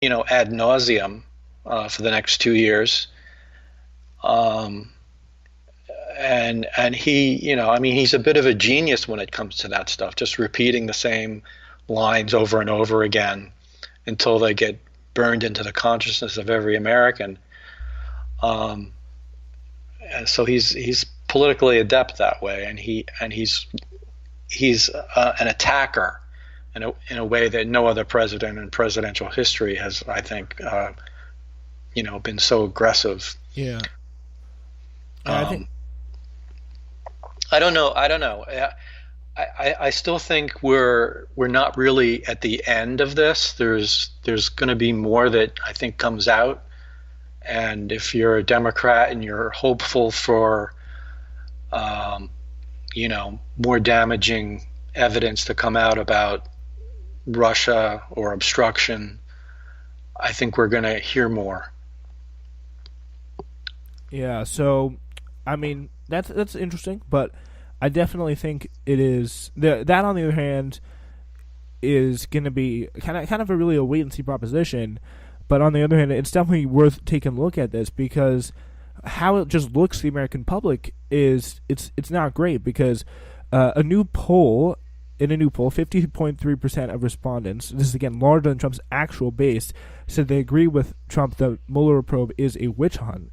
ad nauseum for the next 2 years. Um, and he, I mean, he's a bit of a genius when it comes to that stuff, just repeating the same lines over and over again until they get burned into the consciousness of every American. Um, and so he's politically adept that way, and he's an attacker in a way that no other president in presidential history has, I think, been so aggressive. Yeah, and I think Um, I don't know. I don't know. I still think we're not really at the end of this. There's going to be more that I think comes out, and if you're a Democrat and you're hopeful for um, more damaging evidence to come out about Russia or obstruction, I think we're going to hear more. yeah. So, I mean, that's interesting, but I definitely think it is that. On the other hand, is going to be kind of a really a wait and see proposition. But on the other hand, it's definitely worth taking a look at this because how it just looks to the American public is it's not great because a new poll in a new poll, 50.3% of respondents, this is again larger than Trump's actual base, said they agree with Trump that Mueller probe is a witch hunt.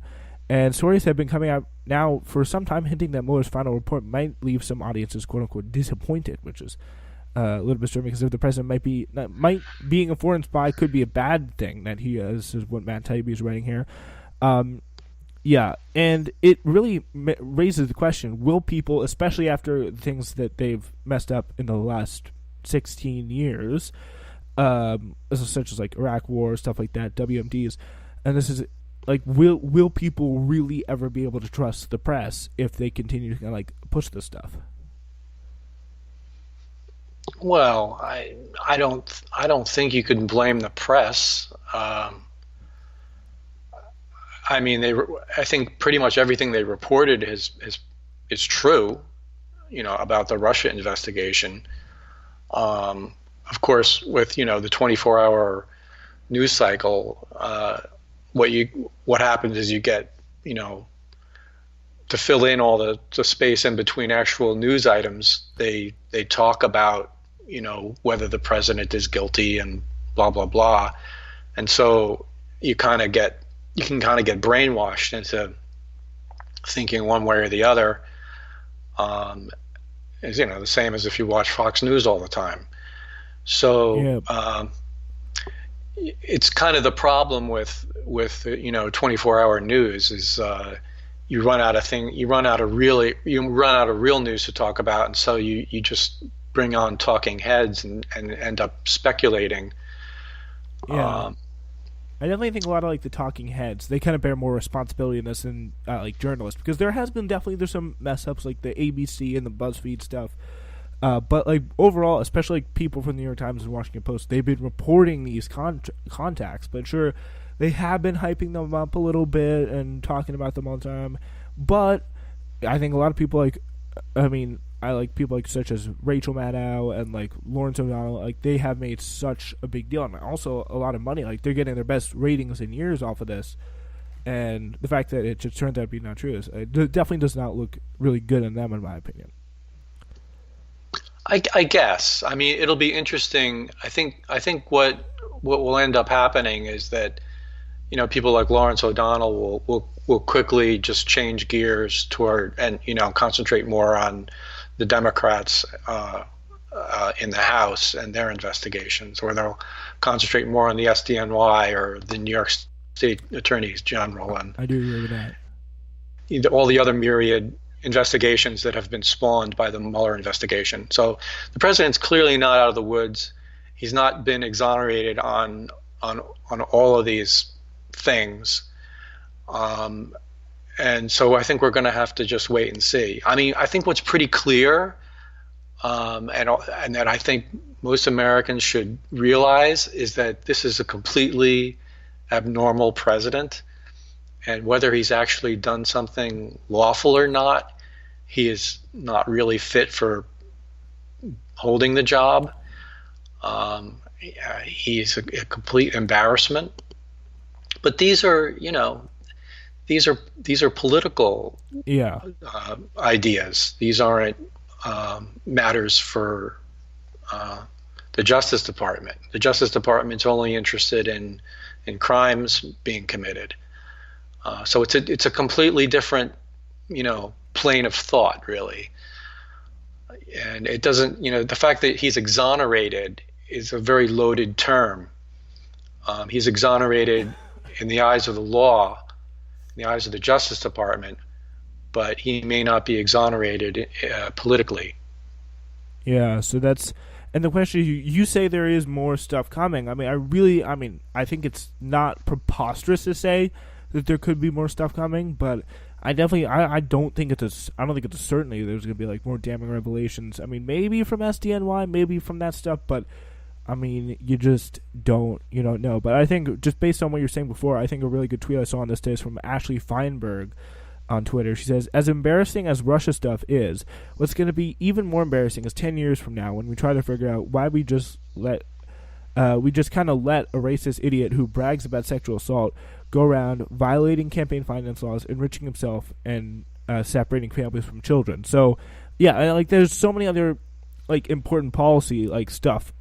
And stories have been coming out now for some time hinting that Mueller's final report might leave some audiences "quote unquote" disappointed, which is a little bit disturbing because if the president might being a foreign spy could be a bad thing that he is. This is what Matt Taibbi is writing here. Um, yeah, and it really raises the question: will people, especially after things that they've messed up in the last 16 years, such as like Iraq War, stuff like that, WMDs, and this is like, will people really ever be able to trust the press if they continue to kind of like push this stuff? Well, I don't think you can blame the press. I mean, I think pretty much everything they reported is true, about the Russia investigation. Of course, with the 24-hour news cycle, what happens is you get, to fill in all the space in between actual news items, they talk about, whether the president is guilty and blah blah blah, and so you can kind of get brainwashed into thinking one way or the other. Um, is the same as if you watch Fox News all the time. So Yeah, it's kind of the problem with 24-hour news is you run out of real news to talk about, and so you just bring on talking heads and end up speculating. yeah. Um, I definitely think a lot of like the talking heads, they kind of bear more responsibility in this than like journalists because there has been definitely there's some mess ups like the ABC and the BuzzFeed stuff. But like overall, especially like people from the New York Times and Washington Post, they've been reporting these contacts. But sure, they have been hyping them up a little bit and talking about them all the time. But I think a lot of people I mean, I like people like such as Rachel Maddow and like Lawrence O'Donnell. Like they have made such a big deal and also a lot of money. Like they're getting their best ratings in years off of this. And the fact that it just turned out to be not true is it definitely does not look really good on them, in my opinion. I guess. I mean, it'll be interesting. I think what will end up happening is that people like Lawrence O'Donnell will quickly just change gears toward and concentrate more on the Democrats in the House and their investigations, or they'll concentrate more on the SDNY or the New York State Attorneys General and I do agree with that. all the other myriad investigations that have been spawned by the Mueller investigation. So the president's clearly not out of the woods. He's not been exonerated on all of these things. Um, and so I think we're going to have to just wait and see. I mean, I think what's pretty clear, and that I think most Americans should realize, is that this is a completely abnormal president, and whether he's actually done something lawful or not, he is not really fit for holding the job. He's a complete embarrassment. But these are political Yeah. ideas. These aren't matters for the Justice Department. The Justice Department's only interested in crimes being committed. So it's a completely different plane of thought, really. And it doesn't, the fact that he's exonerated is a very loaded term. He's exonerated in the eyes of the law, in the eyes of the Justice Department, but he may not be exonerated politically. Yeah, so that's and the question is, you say there is more stuff coming. I think it's not preposterous to say that there could be more stuff coming, but I don't think I don't think it's a certainty there's going to be like more damning revelations. I mean, maybe from SDNY, maybe from that stuff, but I mean, you don't know. But I think just based on what you're saying before, I think a really good tweet I saw on this day is from Ashley Feinberg on Twitter. She says, as embarrassing as Russia stuff is, what's going to be even more embarrassing is 10 years from now when we try to figure out why we just kind of let a racist idiot who brags about sexual assault go around violating campaign finance laws, enriching himself, and separating families from children. So, yeah, like there's so many other like important policy like stuff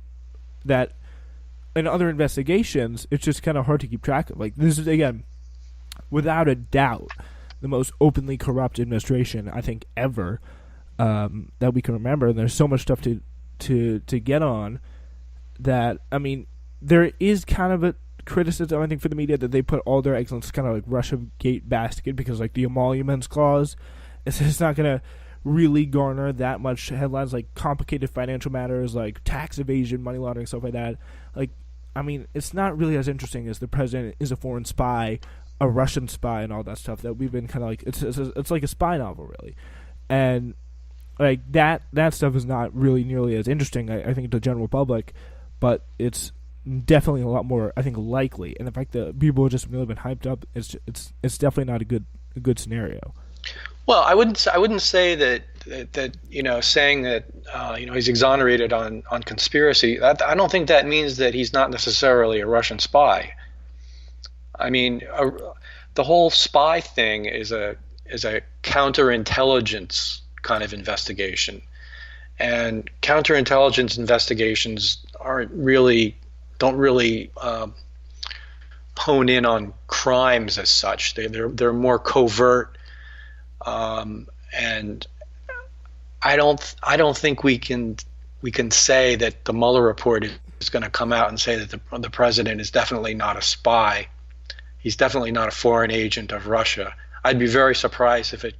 that in other investigations it's just kind of hard to keep track of. Like this is again, without a doubt, the most openly corrupt administration I think ever that we can remember. And there's so much stuff to get on that. I mean, there is kind of a criticism I think for the media that they put all their eggs in this kind of like Russia Gate basket because like the emoluments clause it's not going to really garner that much headlines, like complicated financial matters like tax evasion, money laundering, stuff like that. Like, I mean, it's not really as interesting as the president is a foreign spy, a Russian spy, and all that stuff that we've been kind of like it's like a spy novel really, and like that stuff is not really nearly as interesting I think to the general public, but it's definitely a lot more I think likely, and the fact that people have just really been hyped up, it's definitely not a good scenario. Well, I wouldn't say that saying that he's exonerated on conspiracy. I don't think that means that he's not necessarily a Russian spy. I mean, the whole spy thing is a counterintelligence kind of investigation, and counterintelligence investigations don't really hone in on crimes as such. They're more covert. And I don't think we can say that the Mueller report is going to come out and say that the president is definitely not a spy. He's definitely not a foreign agent of Russia. I'd be very surprised if it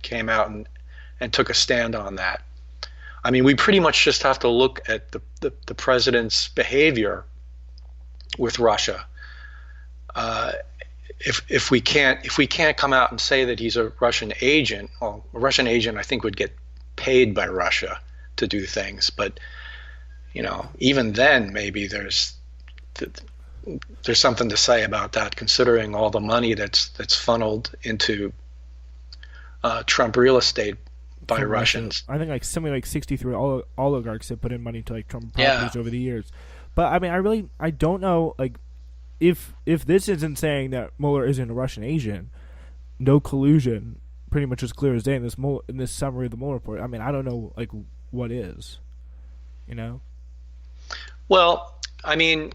came out and took a stand on that. I mean, we pretty much just have to look at the president's behavior with Russia. If we can't come out and say that he's a Russian agent, well, a Russian agent I think would get paid by Russia to do things, but even then maybe there's something to say about that, considering all the money that's funneled into Trump real estate by From Russians. I think like something like 63 oligarchs have put in money to like Trump properties Yeah. over the years. But I mean, I don't know like if this isn't saying that Mueller isn't a Russian agent, no collusion, pretty much as clear as day in this summary of the Mueller report. I mean, I don't know like what is, you know. Well, I mean,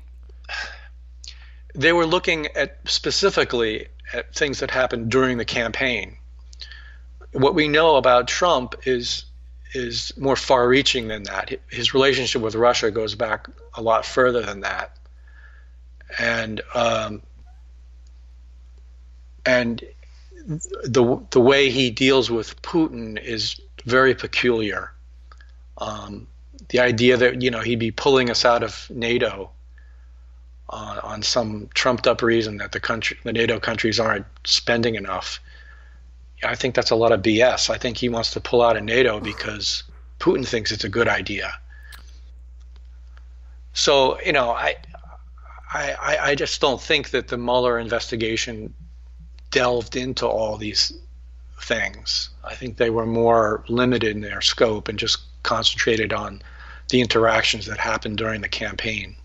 they were looking at specifically at things that happened during the campaign. What we know about Trump is more far-reaching than that. His relationship with Russia goes back a lot further than that, and the way he deals with Putin is very peculiar. The idea that he'd be pulling us out of NATO on some trumped-up reason that the NATO countries aren't spending enough. I think that's a lot of BS. I think he wants to pull out of NATO because Putin thinks it's a good idea. So, I just don't think that the Mueller investigation delved into all these things. I think they were more limited in their scope and just concentrated on the interactions that happened during the campaign.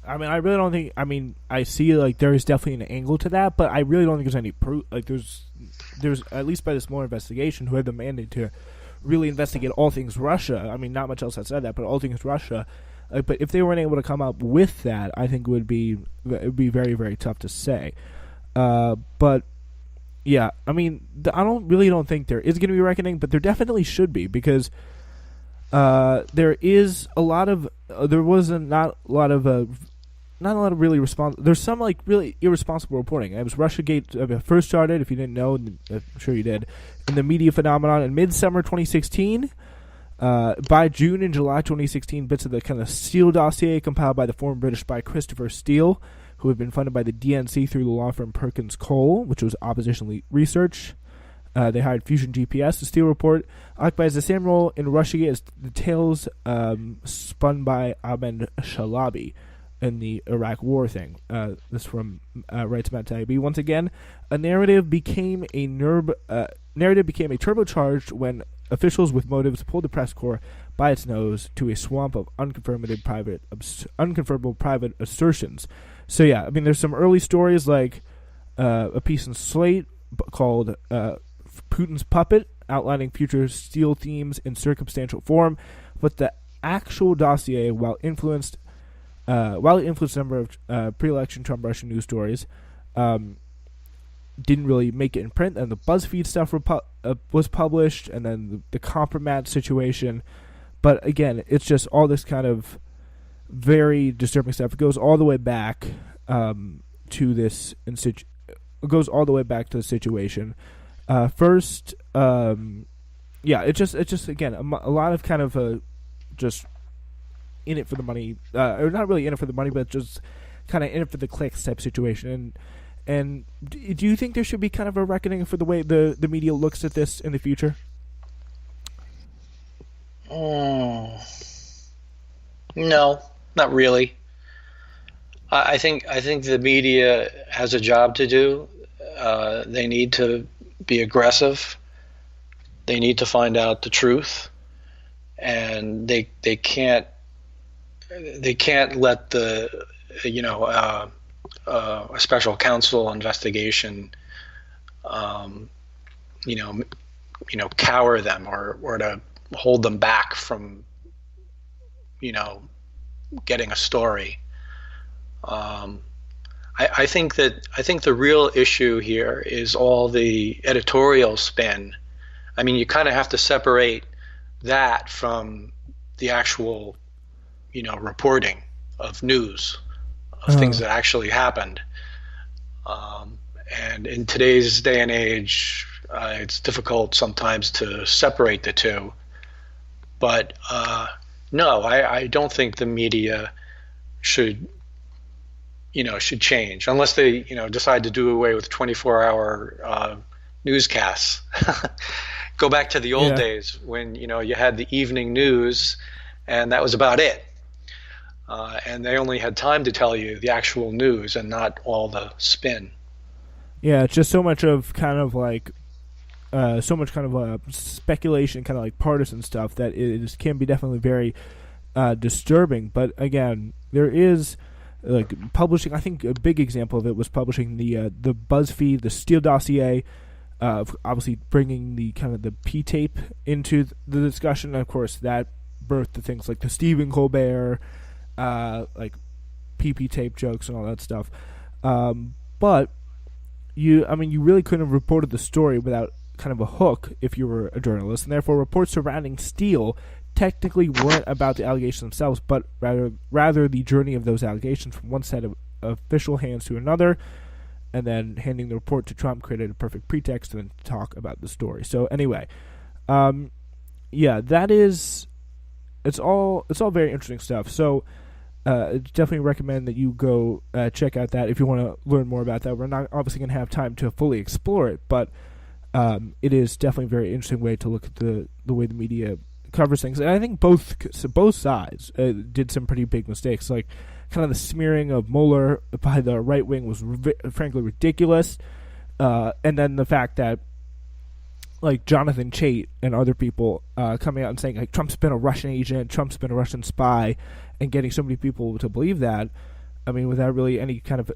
I mean, I really don't think. I mean, I see like there is definitely an angle to that, but I really don't think there's any proof. Like, there's at least by this Mueller investigation, who had the mandate to really investigate all things Russia. I mean, not much else outside that, but all things Russia. But if they weren't able to come up with that, I think it would be very, very tough to say. But yeah, I mean, I don't think there is going to be a reckoning, but there definitely should be, because there is a lot of there was not a lot of really There's some like really irresponsible reporting. It was RussiaGate first started. If you didn't know, I'm sure you did. In the media phenomenon in midsummer 2016. By June and July 2016, bits of the kind of Steele dossier compiled by the former British spy Christopher Steele, who had been funded by the DNC through the law firm Perkins Cole, which was opposition research. They hired Fusion GPS. The Steele report occupies the same role in Russiagate as the tales spun by Ahmed Shalabi in the Iraq War thing. This from writes Matt Taibbi. Once again, a narrative became a turbocharged when officials with motives pulled the press corps by its nose to a swamp of unconfirmable private assertions. So yeah, I mean, there's some early stories like a piece in Slate called Putin's Puppet, outlining future Steele themes in circumstantial form, but the actual dossier, while it influenced a number of pre-election Trump Russian news stories, didn't really make it in print. And the BuzzFeed stuff was published, and then the Compromat situation. But again, it's just all this kind of very disturbing stuff. It goes all the way back to this. It goes all the way back to the situation. First, it's just again a lot of kind of just in it for the money, or not really in it for the money, but just kind of in it for the clicks type situation. And do you think there should be kind of a reckoning for the way the media looks at this in the future? No, not really. I think the media has a job to do. They need to be aggressive. They need to find out the truth, and they can't let the a special counsel investigation cower them or to hold them back from getting a story. I think the real issue here is all the editorial spin. I mean, you kind of have to separate that from the actual reporting of news, of things that actually happened. And in today's day and age, it's difficult sometimes to separate the two. But no, I don't think the media should change unless they decide to do away with 24-hour newscasts. Go back to the old days when you had the evening news, and that was about it. And they only had time to tell you the actual news and not all the spin. Yeah, it's just so much of kind of like speculation, kind of like partisan stuff that can be definitely very disturbing. But again, there is like publishing. I think a big example of it was publishing the BuzzFeed, the Steele dossier, obviously bringing the kind of the P-tape into the discussion. And of course, that birthed the things like the Stephen Colbert, like PP tape jokes and all that stuff. But you really couldn't have reported the story without kind of a hook if you were a journalist, and therefore reports surrounding Steele technically weren't about the allegations themselves, but rather the journey of those allegations from one set of official hands to another, and then handing the report to Trump created a perfect pretext to then talk about the story. So anyway, that is, it's all very interesting stuff. So definitely recommend that you go check out that if you want to learn more about that. We're not obviously going to have time to fully explore it, but it is definitely a very interesting way to look at the way the media covers things. And I think both sides did some pretty big mistakes. Like kind of the smearing of Mueller by the right wing was frankly ridiculous, and then the fact that like Jonathan Chait and other people coming out and saying like Trump's been a Russian agent, Trump's been a Russian spy, and getting so many people to believe that I mean, without really any kind of